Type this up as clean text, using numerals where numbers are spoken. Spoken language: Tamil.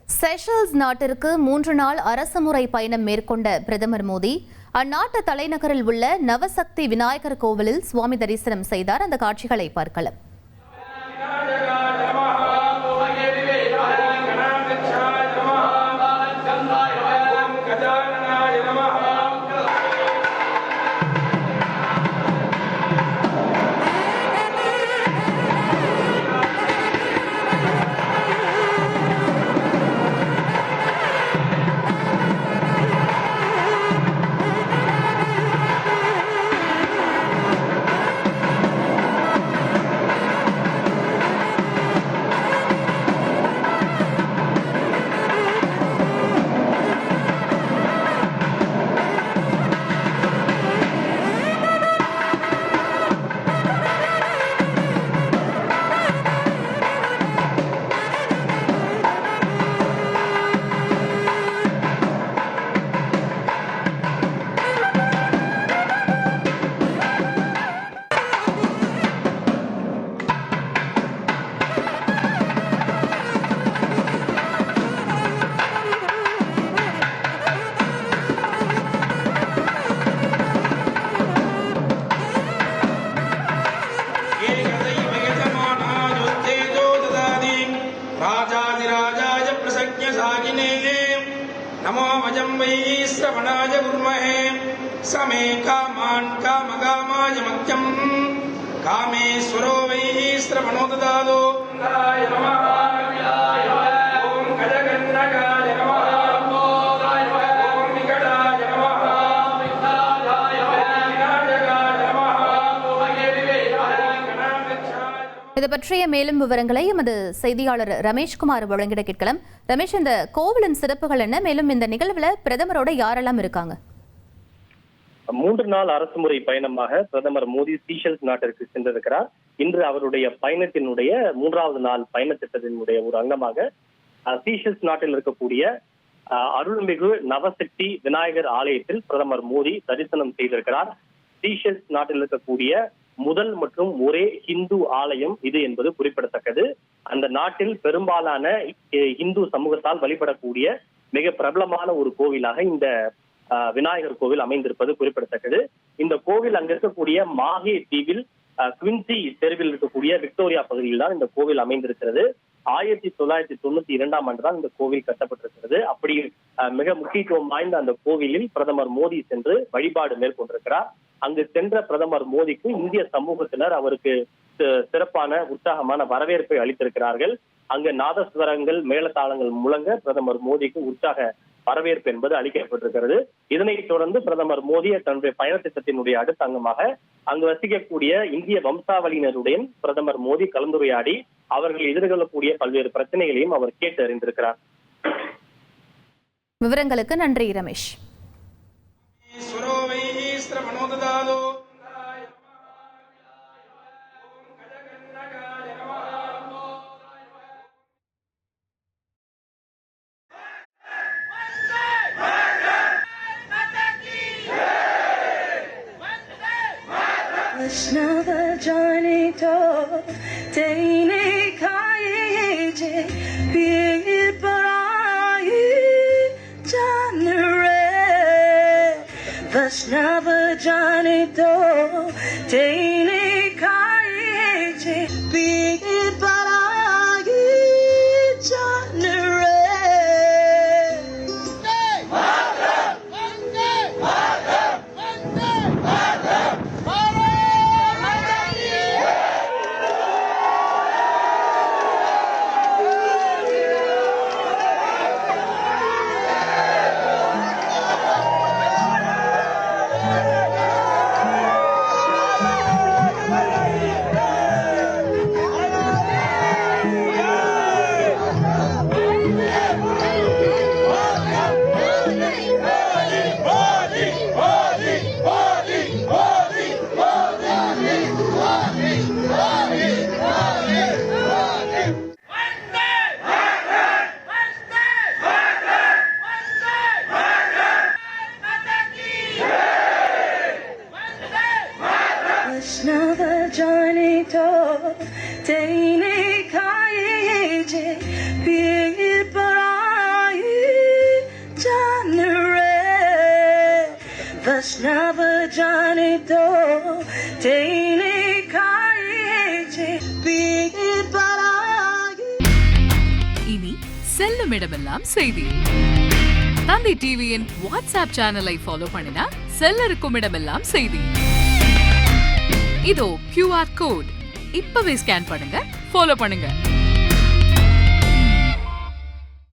செஷல்ஸ் நாட்டிற்கு 3 நாள் அரசுமுறை பயணம் மேற்கொண்ட பிரதமர் மோடி அந்நாட்டு தலைநகரில் உள்ள நவசக்தி விநாயகர் கோவிலில் சுவாமி தரிசனம் செய்தார். அந்த காட்சிகளை பார்க்கலாம். राजाधिराजाय प्रसज्ञसागिने नमो वयं वै श्रवणाय गुर्महे समे कामान् कामकामाय मह्यं कामेश्वरो वै श्रवणो ददातु नमः ओम गजगन्नकाय नमः ओम विकटाय नमः இது பற்றிய மேலும் விவரங்களை எமது செய்தியாளர் ரமேஷ்குமார் வழங்கிட கேட்கலாம். ரமேஷ், இந்த கோவிலின் சிறப்புகள் என்ன? மேலும் இந்த நிகழ்வுல பிரதமரோட யாரெல்லாம் இருக்காங்க? 3 நாள் அரசுமுறை பயணமாக பிரதமர் மோடி சீஷல்ஸ் நாட்டிற்கு சென்றிருக்கிறார். இன்று அவருடைய பயணத்தினுடைய 3வது நாள் பயண திட்டத்தினுடைய ஒரு அங்கமாக சீஷல்ஸ் நாட்டில் இருக்கக்கூடிய அருள்மிகு நவசக்தி விநாயகர் ஆலயத்தில் பிரதமர் மோடி தரிசனம் செய்திருக்கிறார். சீஷல்ஸ் நாட்டில் இருக்கக்கூடிய முதல் மற்றும் ஒரே ஹிந்து ஆலயம் இது என்பது குறிப்பிடத்தக்கது. அந்த நாட்டில் பெரும்பாலான இந்து சமூகத்தால் வழிபடக்கூடிய மிக பிரபலமான ஒரு கோவிலாக இந்த விநாயகர் கோவில் அமைந்திருப்பது குறிப்பிடத்தக்கது. இந்த கோவில் அங்க இருக்கக்கூடிய மாஹே தீவில் குவின்சி தெருவில் இருக்கக்கூடிய விக்டோரியா பகுதியில் தான் இந்த கோவில் அமைந்திருக்கிறது. 1992 ஆண்டு தான் இந்த கோவில் கட்டப்பட்டிருக்கிறது. அப்படி மிக முக்கியத்துவம் வாய்ந்த அந்த கோவிலில் பிரதமர் மோடி சென்று வழிபாடு மேற்கொண்டிருக்கிறார். அங்கு சென்ற பிரதமர் மோடிக்கு இந்திய சமூகத்தினர் அவருக்கு சிறப்பான உற்சாகமான வரவேற்பை அளித்திருக்கிறார்கள். அங்கு நாதஸ்வரங்கள் மேளதாளங்கள் முழங்க பிரதமர் மோடிக்கு உற்சாக வரவேற்பு என்பது அளிக்கப்பட்டிருக்கிறது. இதனைத் தொடர்ந்து பிரதமர் மோடி தன்னுடைய பயண திட்டத்தினுடைய அடுத்த அங்கமாக அங்கு வசிக்கக்கூடிய இந்திய வம்சாவளியினருடன் பிரதமர் மோடி கலந்துரையாடி அவர்கள் எதிர்கொள்ளக்கூடிய பல்வேறு பிரச்சனைகளையும் அவர் கேட்டு அறிந்திருக்கிறார். விவரங்களுக்கு நன்றி ரமேஷ். वैष्णव जाने तो तेने खाए जे पीर पराई जान रे वैष्णव जाने तो तेने खाए जे पीर पराई जान रे never जाने तो तेने खाए पीर परागी இனி செல்லும் இடமெல்லாம் செய்தி. தந்தி டிவியின் வாட்ஸ்அப் சேனலை ஃபாலோ பண்ணினா செல்லருக்கும் இடமெல்லாம் செய்தி. இதோ QR கோட் இப்பவே ஸ்கேன் பண்ணுங்க, ஃபாலோ பண்ணுங்க.